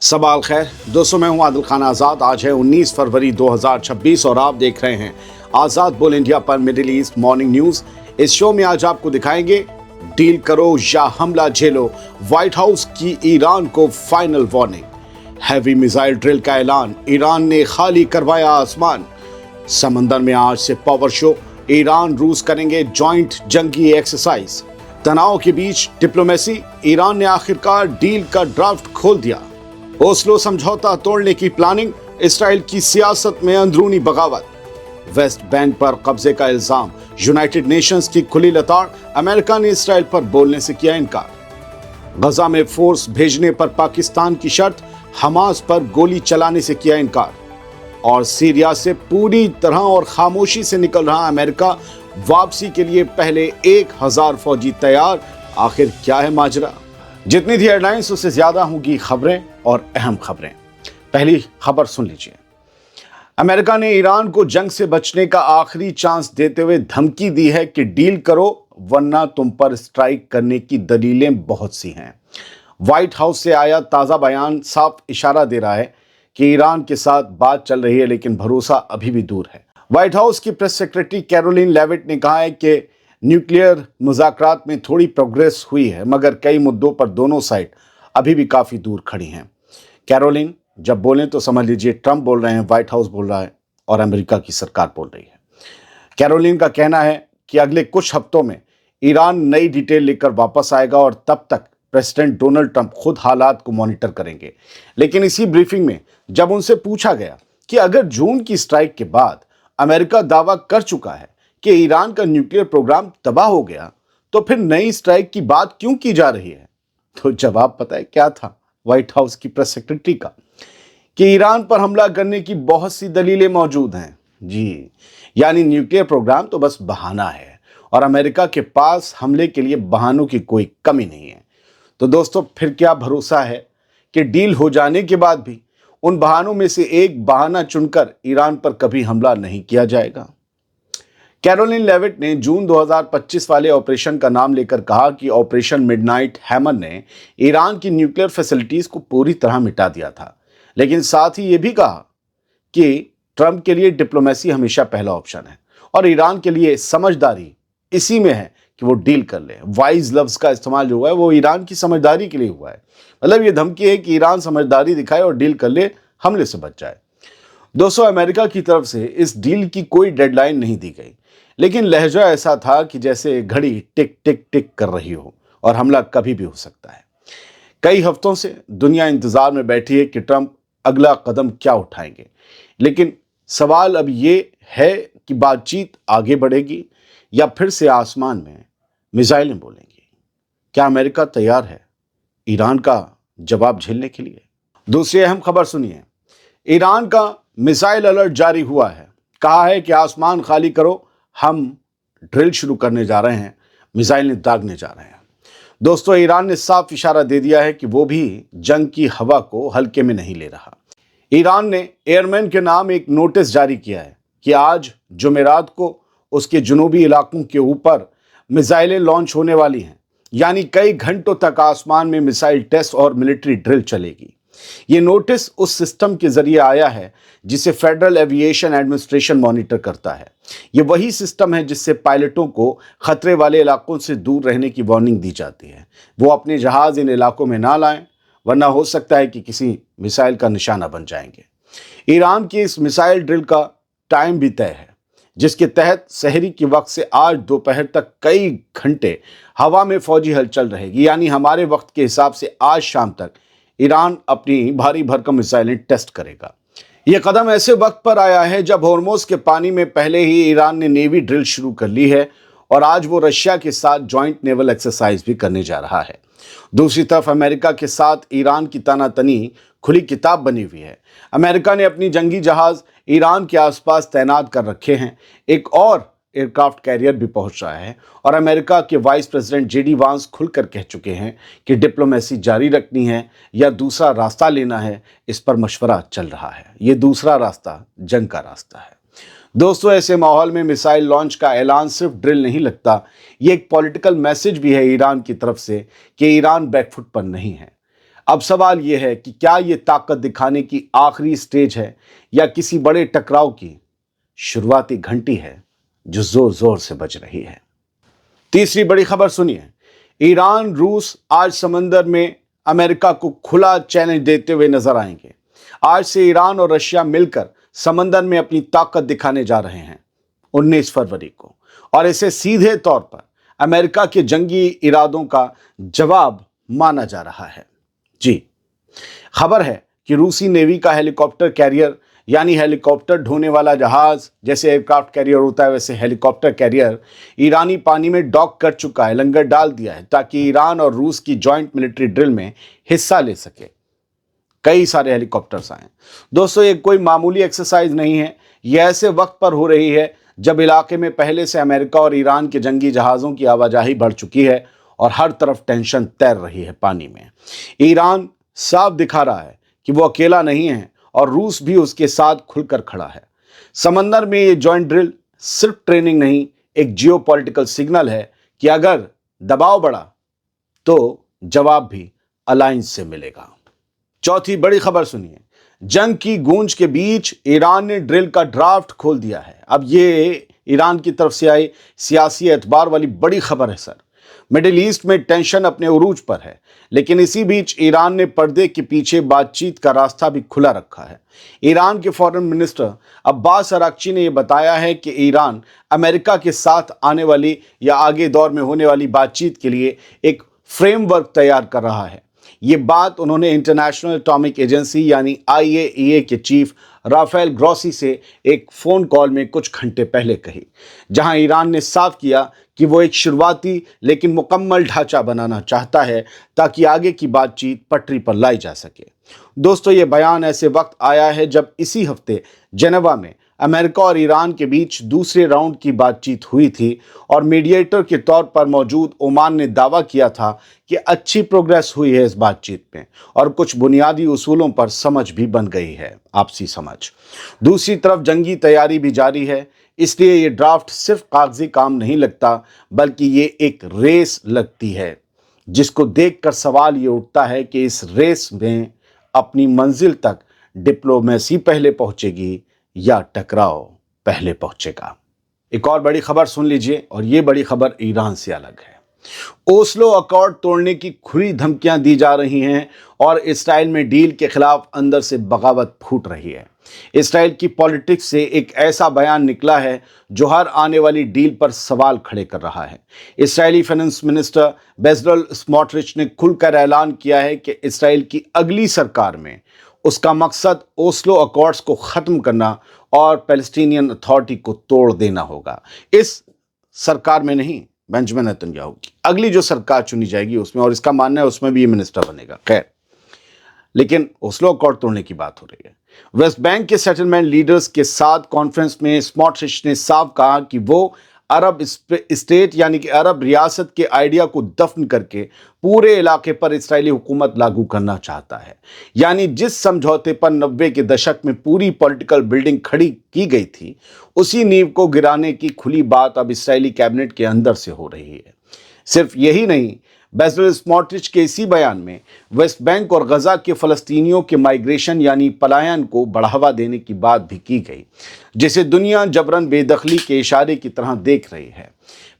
सवाल खैर दोस्तों, मैं हूं आदिल खान आज़ाद। आज है 19 फरवरी 2026 और आप देख रहे हैं आज़ाद बोल इंडिया पर मिडिल ईस्ट मॉर्निंग न्यूज़। इस शो में आज आपको दिखाएंगे डील करो या हमला झेलो, व्हाइट हाउस की ईरान को final warning, heavy missile drill का ऐलान, ईरान ने खाली करवाया आसमान, समंदर में आज से पावर शो, ईरान रूस करेंगे जॉइंट जंगी एक्सरसाइज, तनाव के बीच डिप्लोमेसी, ईरान ने आखिरकार डील का ड्राफ्ट खोल दिया, ओस्लो समझौता तोड़ने की प्लानिंग, इसराइल की सियासत में अंदरूनी बगावत, वेस्ट बैंक पर कब्जे का इल्जाम, यूनाइटेड नेशंस की खुली लताड़, अमेरिका ने इसराइल पर बोलने से किया इनकार, गजा में फोर्स भेजने पर पाकिस्तान की शर्त, हमास पर गोली चलाने से किया इनकार, और सीरिया से पूरी तरह और खामोशी से निकल रहा अमेरिका, वापसी के लिए पहले 1000 फौजी तैयार। आखिर क्या है माजरा? जितनी थी हेडलाइंस उससे ज्यादा होंगी खबरें और अहम खबरें। पहली खबर सुन लीजिए। अमेरिका ने ईरान को जंग से बचने का आखिरी चांस देते हुए धमकी दी है कि डील करो वरना तुम पर स्ट्राइक करने की दलीलें बहुत सी हैं। व्हाइट हाउस से आया ताज़ा बयान साफ इशारा दे रहा है कि ईरान के साथ बात चल रही है, लेकिन भरोसा अभी भी दूर है। व्हाइट हाउस की प्रेस सेक्रेटरी कैरोलिन लेविट ने कहा है कि न्यूक्लियर मुज़ाकरात में थोड़ी प्रोग्रेस हुई है, मगर कई मुद्दों पर दोनों साइड अभी भी काफ़ी दूर खड़ी हैं। कैरोलिन जब बोलें तो समझ लीजिए ट्रंप बोल रहे हैं, व्हाइट हाउस बोल रहा है और अमेरिका की सरकार बोल रही है। कैरोलिन का कहना है कि अगले कुछ हफ्तों में ईरान नई डिटेल लेकर वापस आएगा और तब तक प्रेसिडेंट डोनाल्ड ट्रंप खुद हालात को मॉनिटर करेंगे। लेकिन इसी ब्रीफिंग में जब उनसे पूछा गया कि अगर जून की स्ट्राइक के बाद अमेरिका दावा कर चुका है कि ईरान का न्यूक्लियर प्रोग्राम तबाह हो गया, तो फिर नई स्ट्राइक की बात क्यों की जा रही है? तो जवाब पता है क्या था व्हाइट हाउस की प्रेस सेक्रेटरी का? कि ईरान पर हमला करने की बहुत सी दलीलें मौजूद हैं। जी, यानी न्यूक्लियर प्रोग्राम तो बस बहाना है और अमेरिका के पास हमले के लिए बहानों की कोई कमी नहीं है। तो दोस्तों, फिर क्या भरोसा है कि डील हो जाने के बाद भी उन बहानों में से एक बहाना चुनकर ईरान पर कभी हमला नहीं किया जाएगा? कैरोलिन लेविट ने जून 2025 वाले ऑपरेशन का नाम लेकर कहा कि ऑपरेशन मिडनाइट हैमर ने ईरान की न्यूक्लियर फैसिलिटीज को पूरी तरह मिटा दिया था, लेकिन साथ ही ये भी कहा कि ट्रंप के लिए डिप्लोमेसी हमेशा पहला ऑप्शन है और ईरान के लिए समझदारी इसी में है कि वो डील कर ले। वाइज लफ्ज का इस्तेमाल जो हुआ है वो ईरान की समझदारी के लिए हुआ है। मतलब ये धमकी है कि ईरान समझदारी दिखाए और डील कर ले, हमले से बच जाए। दोस्तों, अमेरिका की तरफ से इस डील की कोई डेडलाइन नहीं दी गई, लेकिन लहजा ऐसा था कि जैसे घड़ी टिक टिक टिक कर रही हो और हमला कभी भी हो सकता है। कई हफ्तों से दुनिया इंतजार में बैठी है कि ट्रंप अगला कदम क्या उठाएंगे, लेकिन सवाल अब ये है कि बातचीत आगे बढ़ेगी या फिर से आसमान में मिसाइलें बोलेंगी। क्या अमेरिका तैयार है ईरान का जवाब झेलने के लिए? दूसरी अहम खबर सुनिए। ईरान का मिसाइल अलर्ट जारी हुआ है। कहा है कि आसमान खाली करो, हम ड्रिल शुरू करने जा रहे हैं, मिसाइलें दागने जा रहे हैं। दोस्तों, ईरान ने साफ इशारा दे दिया है कि वो भी जंग की हवा को हल्के में नहीं ले रहा। ईरान ने एयरमैन के नाम एक नोटिस जारी किया है कि आज जुमेरात को उसके जुनूबी इलाकों के ऊपर मिसाइलें लॉन्च होने वाली हैं, यानी कई घंटों तक आसमान में मिसाइल टेस्ट और मिलिट्री ड्रिल चलेगी। ये नोटिस उस सिस्टम के जरिए आया है जिसे फेडरल एविएशन एडमिनिस्ट्रेशन मॉनिटर करता है। ये वही सिस्टम है जिससे पायलटों को खतरे वाले इलाकों से दूर रहने की वार्निंग दी जाती है। वो अपने जहाज इन इलाकों में ना लाएं, वरना हो सकता है कि किसी मिसाइल का निशाना बन जाएंगे। ईरान की इस मिसाइल ड्रिल का टाइम भी तय है, जिसके तहत सहरी के वक्त से आज दोपहर तक कई घंटे हवा में फौजी हलचल रहेगी। यानी हमारे वक्त के हिसाब से आज शाम तक ईरान अपनी भारी भरकम मिसाइलें टेस्ट करेगा। यह कदम ऐसे वक्त पर आया है जब होर्मुज़ के पानी में पहले ही ईरान ने नेवी ड्रिल शुरू कर ली है और आज वो रशिया के साथ जॉइंट नेवल एक्सरसाइज भी करने जा रहा है। दूसरी तरफ अमेरिका के साथ ईरान की तनातनी खुली किताब बनी हुई है। अमेरिका ने अपनी जंगी जहाज ईरान के आसपास तैनात कर रखे हैं। एक और एयरक्राफ्ट कैरियर भी पहुंच रहा है और अमेरिका के वाइस प्रेसिडेंट जेडी वांस खुलकर कह चुके हैं कि डिप्लोमेसी जारी रखनी है या दूसरा रास्ता लेना है, इस पर मशवरा चल रहा है। ये दूसरा रास्ता जंग का रास्ता है। दोस्तों, ऐसे माहौल में मिसाइल लॉन्च का ऐलान सिर्फ ड्रिल नहीं लगता, ये एक पॉलिटिकल मैसेज भी है ईरान की तरफ से कि ईरान बैकफुट पर नहीं है। अब सवाल यह है कि क्या ये ताकत दिखाने की आखिरी स्टेज है या किसी बड़े टकराव की शुरुआती घंटी है जो जोर जोर से बज रही है। तीसरी बड़ी खबर सुनिए, ईरान रूस आज समंदर में अमेरिका को खुला चैलेंज देते हुए नजर आएंगे। आज से ईरान और रशिया मिलकर समंदर में अपनी ताकत दिखाने जा रहे हैं 19 फरवरी को, और इसे सीधे तौर पर अमेरिका के जंगी इरादों का जवाब माना जा रहा है। जी, खबर है कि रूसी नेवी का हेलीकॉप्टर कैरियर यानी हेलीकॉप्टर ढोने वाला जहाज, जैसे एयरक्राफ्ट कैरियर होता है वैसे हेलीकॉप्टर कैरियर ईरानी पानी में डॉक कर चुका है, लंगर डाल दिया है ताकि ईरान और रूस की जॉइंट मिलिट्री ड्रिल में हिस्सा ले सके। कई सारे हेलीकॉप्टर्स आए। दोस्तों, ये कोई मामूली एक्सरसाइज नहीं है। यह ऐसे वक्त पर हो रही है जब इलाके में पहले से अमेरिका और ईरान के जंगी जहाज़ों की आवाजाही बढ़ चुकी है और हर तरफ टेंशन तैर रही है पानी में। ईरान साफ दिखा रहा है कि वो अकेला नहीं है और रूस भी उसके साथ खुलकर खड़ा है। समंदर में ये जॉइंट ड्रिल सिर्फ ट्रेनिंग नहीं, एक जियोपॉलिटिकल सिग्नल है कि अगर दबाव बढ़ा तो जवाब भी अलायंस से मिलेगा। चौथी बड़ी खबर सुनिए, जंग की गूंज के बीच ईरान ने ड्रिल का ड्राफ्ट खोल दिया है। अब ये ईरान की तरफ से आई सियासी एतबार वाली बड़ी खबर है सर। मिडिल ईस्ट में टेंशन अपने उरूज पर है, लेकिन इसी बीच ईरान ने पर्दे के पीछे बातचीत का रास्ता भी खुला रखा है। ईरान के फॉरेन मिनिस्टर अब्बास अराक्ची ने यह बताया है कि ईरान अमेरिका के साथ आने वाली या आगे दौर में होने वाली बातचीत के लिए एक फ्रेमवर्क तैयार कर रहा है। ये बात उन्होंने इंटरनेशनल एटॉमिक एजेंसी यानी IAEA के चीफ राफेल ग्रॉसी से एक फ़ोन कॉल में कुछ घंटे पहले कही, जहां ईरान ने साफ किया कि वो एक शुरुआती लेकिन मुकम्मल ढांचा बनाना चाहता है ताकि आगे की बातचीत पटरी पर लाई जा सके। दोस्तों, ये बयान ऐसे वक्त आया है जब इसी हफ्ते जेनेवा में अमेरिका और ईरान के बीच दूसरे राउंड की बातचीत हुई थी और मीडिएटर के तौर पर मौजूद ओमान ने दावा किया था कि अच्छी प्रोग्रेस हुई है इस बातचीत में और कुछ बुनियादी उसूलों पर समझ भी बन गई है, आपसी समझ। दूसरी तरफ जंगी तैयारी भी जारी है, इसलिए ये ड्राफ्ट सिर्फ कागजी काम नहीं लगता बल्कि ये एक रेस लगती है, जिसको देखकर सवाल ये उठता है कि इस रेस में अपनी मंजिल तक डिप्लोमेसी पहले पहुंचेगी या टकराव पहले पहुंचेगा। एक और बड़ी खबर सुन लीजिए, और ये बड़ी खबर ईरान से अलग है। ओस्लो अकॉर्ड तोड़ने की खुली धमकियां दी जा रही हैं और इसराइल में डील के खिलाफ अंदर से बगावत फूट रही है। इसराइल की पॉलिटिक्स से एक ऐसा बयान निकला है जो हर आने वाली डील पर सवाल खड़े कर रहा है। Israeli finance minister Bezalel Smotrich ने खुलकर ऐलान किया है कि इसराइल की अगली सरकार में उसका मकसद ओस्लो अकॉर्ड्स को ख़त्म करना और पैलेस्टीनियन अथॉरिटी को तोड़ देना होगा। इस सरकार में नहीं, बेंजामिन नेतन्याहू की अगली जो सरकार चुनी जाएगी उसमें, और इसका मानना है उसमें भी ये मिनिस्टर बनेगा। खैर, लेकिन ओस्लो अकॉर्ड तोड़ने की बात हो रही है। वेस्ट बैंक के सेटलमेंट लीडर्स के साथ कॉन्फ्रेंस में स्मोट्रिच ने साफ कहा कि वो अरब स्टेट यानी कि अरब रियासत के आइडिया को दफन करके पूरे इलाके पर इस्राएली हुकूमत लागू करना चाहता है। यानी जिस समझौते पर 90 के दशक में पूरी पॉलिटिकल बिल्डिंग खड़ी की गई थी, उसी नींव को गिराने की खुली बात अब इस्राएली कैबिनेट के अंदर से हो रही है। सिर्फ यही नहीं, बेजलेल स्मोट्रिच के इसी बयान में वेस्ट बैंक और गजा के फ़लस्तीनियों के माइग्रेशन यानी पलायन को बढ़ावा देने की बात भी की गई, जिसे दुनिया जबरन बेदखली के इशारे की तरह देख रही है।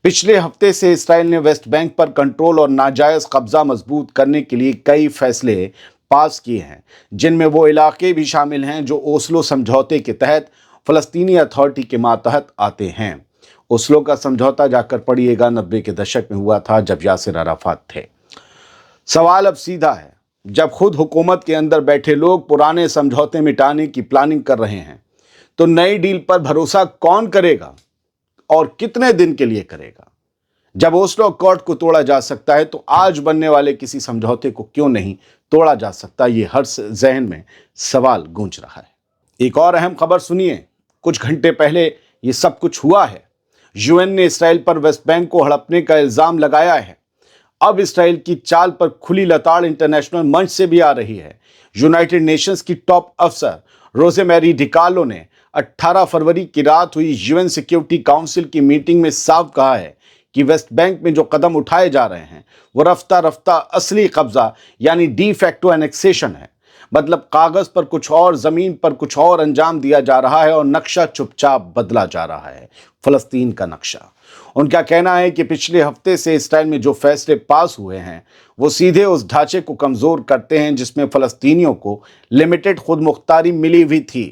पिछले हफ्ते से इसराइल ने वेस्ट बैंक पर कंट्रोल और नाजायज़ कब्जा मजबूत करने के लिए कई फैसले पास किए हैं, जिनमें वो इलाके भी शामिल हैं जो ओस्लो समझौते के तहत फ़लस्तीनी अथॉरिटी के मातहत आते हैं। ओस्लो का समझौता जाकर पढ़िएगा 90 के दशक में हुआ था जब यासिर अराफात थे। सवाल अब सीधा है, जब खुद हुकूमत के अंदर बैठे लोग पुराने समझौते मिटाने की प्लानिंग कर रहे हैं तो नई डील पर भरोसा कौन करेगा और कितने दिन के लिए करेगा? जब ओस्लो अकॉर्ड को तोड़ा जा सकता है तो आज बनने वाले किसी समझौते को क्यों नहीं तोड़ा जा सकता? ये हर जहन में सवाल गूंज रहा है। एक और अहम खबर सुनिए, कुछ घंटे पहले ये सब कुछ हुआ है। यूएन ने इसराइल पर वेस्ट बैंक को हड़पने का इल्जाम लगाया है। अब इसराइल की चाल पर खुली लताड़ इंटरनेशनल मंच से भी आ रही है। यूनाइटेड नेशंस की टॉप अफसर रोजेमेरी डिकार्लो ने 18 फरवरी की रात हुई यूएन सिक्योरिटी काउंसिल की मीटिंग में साफ कहा है कि वेस्ट बैंक में जो कदम उठाए जा रहे हैं वो रफ्ता रफ्ता असली कब्जा यानी डी फैक्टो एनेक्सेशन है। मतलब कागज पर कुछ और, जमीन पर कुछ और अंजाम दिया जा रहा है और नक्शा चुपचाप बदला जा रहा है, फलस्तीन का नक्शा। उनका कहना है कि पिछले हफ्ते से इसराइल में जो फैसले पास हुए हैं वो सीधे उस ढांचे को कमजोर करते हैं जिसमें फलस्तीनियों को लिमिटेड खुद मुख्तारी मिली हुई थी।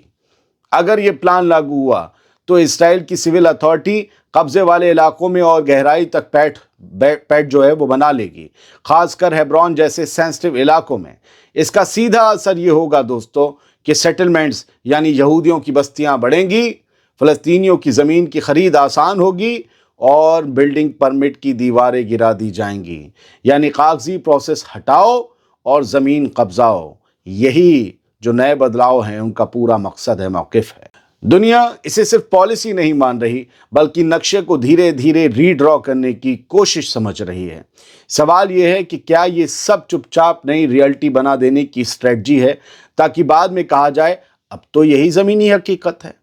अगर ये प्लान लागू हुआ तो इसराइल की सिविल अथॉरिटी कब्जे वाले इलाकों में और गहराई तक पैठ जो है वो बना लेगी, खासकर हेब्रोन जैसे सेंसिटिव इलाकों में। इसका सीधा असर ये होगा दोस्तों कि सेटलमेंट्स यानी यहूदियों की बस्तियां बढ़ेंगी, फलस्तीनियों की ज़मीन की खरीद आसान होगी और बिल्डिंग परमिट की दीवारें गिरा दी जाएंगी। यानी कागजी प्रोसेस हटाओ और ज़मीन कब्जाओ। यही जो नए बदलाव हैं उनका पूरा मकसद है, मौक़िफ़ है। दुनिया इसे सिर्फ पॉलिसी नहीं मान रही बल्कि नक्शे को धीरे धीरे रीड्रॉ करने की कोशिश समझ रही है। सवाल यह है कि क्या ये सब चुपचाप नई रियलिटी बना देने की स्ट्रेटजी है ताकि बाद में कहा जाए अब तो यही ज़मीनी हकीकत है।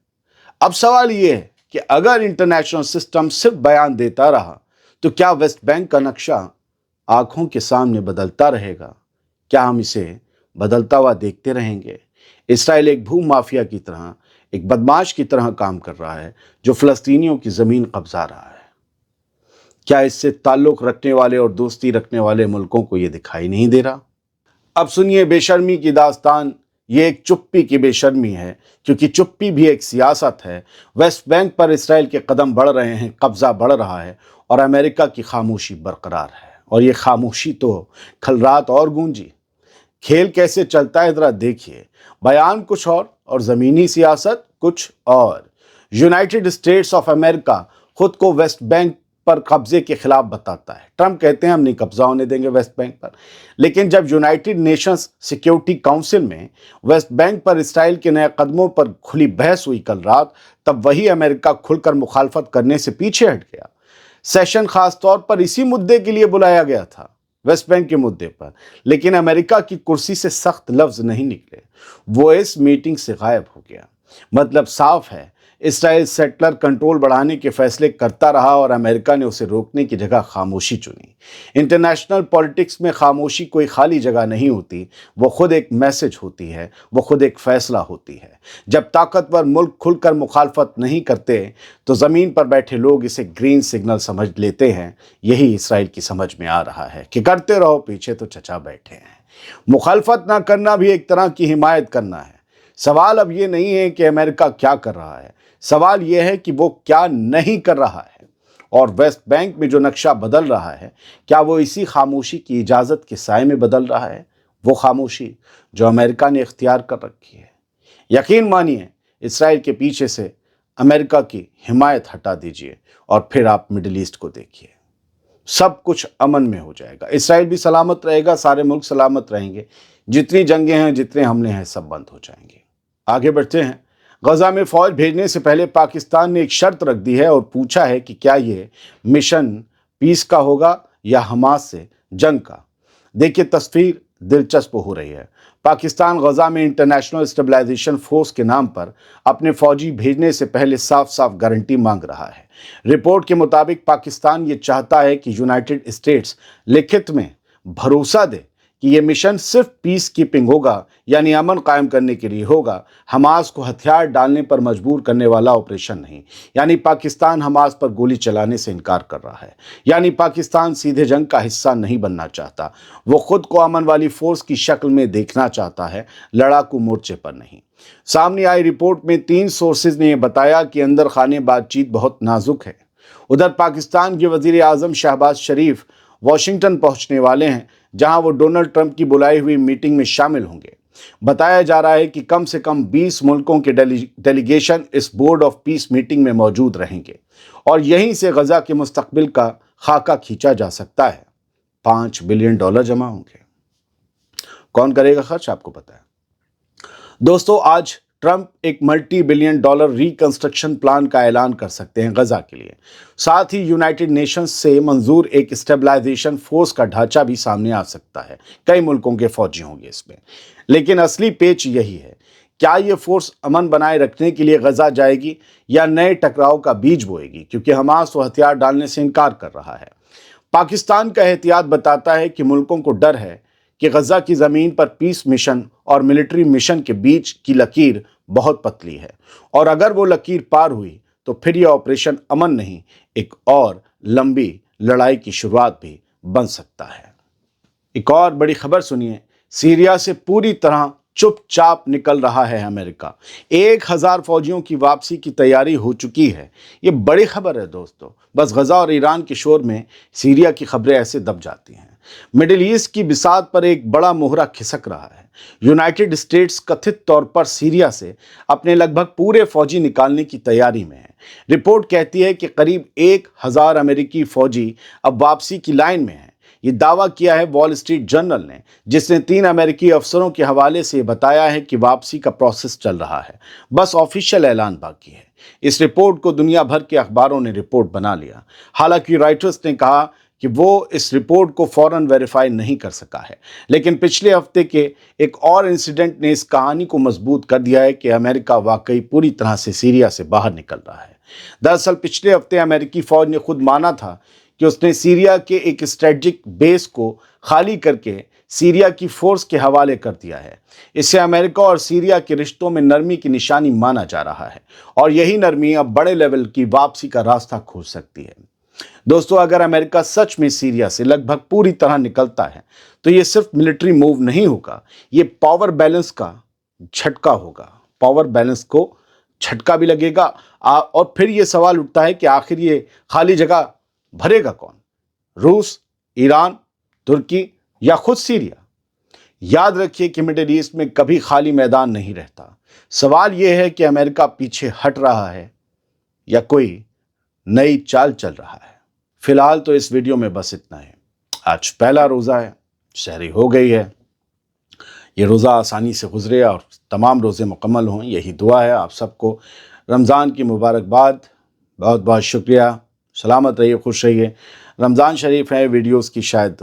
अब सवाल ये है कि अगर इंटरनेशनल सिस्टम सिर्फ बयान देता रहा तो क्या वेस्ट बैंक का नक्शा आंखों के सामने बदलता रहेगा? क्या हम इसे बदलता हुआ देखते रहेंगे? इसराइल एक भू माफिया की तरह, एक बदमाश की तरह काम कर रहा है जो फ़लस्तीनियों की ज़मीन कब्जा रहा है। क्या इससे ताल्लुक़ रखने वाले और दोस्ती रखने वाले मुल्कों को ये दिखाई नहीं दे रहा? अब सुनिए बेशर्मी की दास्तान। ये एक चुप्पी की बेशर्मी है क्योंकि चुप्पी भी एक सियासत है। वेस्ट बैंक पर इसराइल के कदम बढ़ रहे हैं, कब्जा बढ़ रहा है और अमेरिका की खामोशी बरकरार है। और ये खामोशी तो कल रात और गूंजी। खेल कैसे चलता है ज़रा देखिए। बयान कुछ और ज़मीनी सियासत कुछ और। यूनाइटेड स्टेट्स ऑफ अमेरिका खुद को वेस्ट बैंक पर कब्जे के खिलाफ बताता है। ट्रंप कहते हैं हम नहीं कब्जा होने देंगे वेस्ट बैंक पर। लेकिन जब यूनाइटेड नेशंस सिक्योरिटी काउंसिल में वेस्ट बैंक पर इसराइल के नए कदमों पर खुली बहस हुई कल रात, तब वही अमेरिका खुलकर मुखालफत करने से पीछे हट गया। सेशन खास तौर पर इसी मुद्दे के लिए बुलाया गया था, वेस्ट बैंक के मुद्दे पर। लेकिन अमेरिका की कुर्सी से सख्त लफ्ज नहीं निकले। वो इस मीटिंग से गायब हो गया। मतलब साफ है, इसराइल सेटलर कंट्रोल बढ़ाने के फैसले करता रहा और अमेरिका ने उसे रोकने की जगह खामोशी चुनी। इंटरनेशनल पॉलिटिक्स में खामोशी कोई खाली जगह नहीं होती, वो खुद एक मैसेज होती है, वो खुद एक फैसला होती है। जब ताकतवर मुल्क खुलकर मुखालफत नहीं करते तो ज़मीन पर बैठे लोग इसे ग्रीन सिग्नल समझ लेते हैं। यही इसराइल की समझ में आ रहा है कि करते रहो, पीछे तो चचा बैठे हैं। मुखालफत ना करना भी एक तरह की हिमायत करना है। सवाल अब ये नहीं है कि अमेरिका क्या कर रहा है, सवाल यह है कि वो क्या नहीं कर रहा है। और वेस्ट बैंक में जो नक्शा बदल रहा है, क्या वो इसी खामोशी की इजाज़त के साए में बदल रहा है? वो खामोशी जो अमेरिका ने इख्तियार कर रखी है। यकीन मानिए, इसराइल के पीछे से अमेरिका की हिमायत हटा दीजिए और फिर आप मिडिल ईस्ट को देखिए, सब कुछ अमन में हो जाएगा। इसराइल भी सलामत रहेगा, सारे मुल्क सलामत रहेंगे। जितनी जंगें हैं, जितने हमले हैं, सब बंद हो जाएंगे। आगे बढ़ते हैं। गजा में फौज भेजने से पहले पाकिस्तान ने एक शर्त रख दी है और पूछा है कि क्या ये मिशन पीस का होगा या हमास से जंग का। देखिए, तस्वीर दिलचस्प हो रही है। पाकिस्तान गजा में इंटरनेशनल स्टेबलाइजेशन फोर्स के नाम पर अपने फौजी भेजने से पहले साफ साफ गारंटी मांग रहा है। रिपोर्ट के मुताबिक पाकिस्तान ये चाहता है कि यूनाइटेड स्टेट्स लिखित में भरोसा दे कि ये मिशन सिर्फ पीस कीपिंग होगा, यानी अमन कायम करने के लिए होगा, हमास को हथियार डालने पर मजबूर करने वाला ऑपरेशन नहीं। यानी पाकिस्तान हमास पर गोली चलाने से इनकार कर रहा है। यानी पाकिस्तान सीधे जंग का हिस्सा नहीं बनना चाहता, वो खुद को अमन वाली फोर्स की शक्ल में देखना चाहता है, लड़ाकू मोर्चे पर नहीं। सामने आई रिपोर्ट में 3 सोर्सेज ने यह बताया कि अंदर खाने बातचीत बहुत नाजुक है। उधर पाकिस्तान के वजीर आज़म शहबाज शरीफ वॉशिंगटन पहुंचने वाले हैं, जहां वो डोनाल्ड ट्रंप की बुलाई हुई मीटिंग में शामिल होंगे। बताया जा रहा है कि कम से कम 20 मुल्कों के डेलीगेशन इस बोर्ड ऑफ पीस मीटिंग में मौजूद रहेंगे और यहीं से गजा के मुस्तकबिल का खाका खींचा जा सकता है। $5 बिलियन जमा होंगे। कौन करेगा खर्च, आपको पता है दोस्तों। आज ट्रंप एक $multi-billion रिकंस्ट्रक्शन प्लान का ऐलान कर सकते हैं गजा के लिए। साथ ही यूनाइटेड नेशंस से मंजूर एक स्टेबलाइजेशन फोर्स का ढांचा भी सामने आ सकता है। कई मुल्कों के फौजी होंगे इसमें। लेकिन असली पेच यही है क्या یہ فورس امن بنائے رکھنے کے لیے غزہ جائے گی یا نئے ٹکراؤ کا بیج بوئے گی؟ کیونکہ حماس تو ہتھیار ڈالنے سے انکار کر رہا ہے۔ پاکستان کا احتیاط بتاتا ہے کہ ملکوں کو ڈر ہے کہ غزہ کی زمین پر پیس مشن اور ملٹری مشن کے بیچ کی لکیر بہت پتلی ہے، اور اگر وہ لکیر پار ہوئی تو پھر یہ آپریشن امن نہیں، ایک اور لمبی لڑائی کی شروعات بھی بن سکتا ہے۔ ایک اور بڑی خبر سنیے، سیریا سے پوری طرح چپ چاپ نکل رہا ہے امریکہ۔ 1000 فوجیوں کی واپسی کی تیاری ہو چکی ہے۔ یہ بڑی خبر ہے دوستو۔ بس غزہ اور ایران کے شور میں سیریا کی خبریں ایسے دب جاتی ہیں۔ مڈل ایسٹ کی بساط پر ایک بڑا مہرہ کھسک رہا ہے۔ یونائٹڈ اسٹیٹس کتھت طور پر سیریا سے اپنے لگ بھگ پورے فوجی نکالنے کی تیاری میں ہے۔ رپورٹ کہتی ہے کہ قریب 1000 امریکی فوجی اب واپسی کی لائن میں ہیں۔ یہ دعویٰ کیا ہے وال اسٹریٹ جرنل نے، جس نے 3 امریکی افسروں کے حوالے سے بتایا ہے کہ واپسی کا پروسیس چل رہا ہے، بس آفیشیل اعلان باقی ہے۔ اس رپورٹ کو دنیا بھر کے اخباروں نے رپورٹ بنا لیا۔ حالانکہ رائٹرز نے کہا کہ وہ اس رپورٹ کو فوراً ویریفائی نہیں کر سکا ہے، لیکن پچھلے ہفتے کے ایک اور انسیڈنٹ نے اس کہانی کو مضبوط کر دیا ہے کہ امریکہ واقعی پوری طرح سے سیریا سے باہر نکل رہا ہے۔ دراصل پچھلے ہفتے امریکی فوج نے خود مانا تھا کہ اس نے سیریا کے ایک اسٹریٹجک بیس کو خالی کر کے سیریا کی فورس کے حوالے کر دیا ہے۔ اسے امریکہ اور سیریا کے رشتوں میں نرمی کی نشانی مانا جا رہا ہے، اور یہی نرمی اب بڑے لیول کی واپسی کا راستہ کھول سکتی ہے۔ دوستو، اگر امریکہ سچ میں سیریا سے لگ بھگ پوری طرح نکلتا ہے تو یہ صرف ملٹری موو نہیں ہوگا، یہ پاور بیلنس کا جھٹکا ہوگا۔ پاور بیلنس کو جھٹکا بھی لگے گا، اور پھر یہ سوال اٹھتا ہے کہ آخر یہ خالی جگہ بھرے گا کون؟ روس، ایران، ترکی یا خود سیریا؟ یاد رکھیے کہ مڈل ایسٹ میں کبھی خالی میدان نہیں رہتا۔ سوال یہ ہے کہ امریکہ پیچھے ہٹ رہا ہے یا کوئی نئی چال چل رہا ہے۔ فی الحال تو اس ویڈیو میں بس اتنا ہے۔ آج پہلا روزہ ہے، سحری ہو گئی ہے۔ یہ روزہ آسانی سے گزرے اور تمام روزے مکمل ہوں، یہی دعا ہے آپ سب کو۔ رمضان کی مبارکباد، بہت بہت شکریہ۔ سلامت رہیے، خوش رہیے۔ رمضان شریف ہے، ویڈیوز کی شاید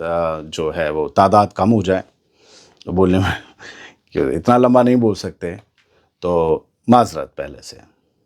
جو ہے وہ تعداد کم ہو جائے، بولنے میں کہ اتنا لمبا نہیں بول سکتے، تو معذرت پہلے سے۔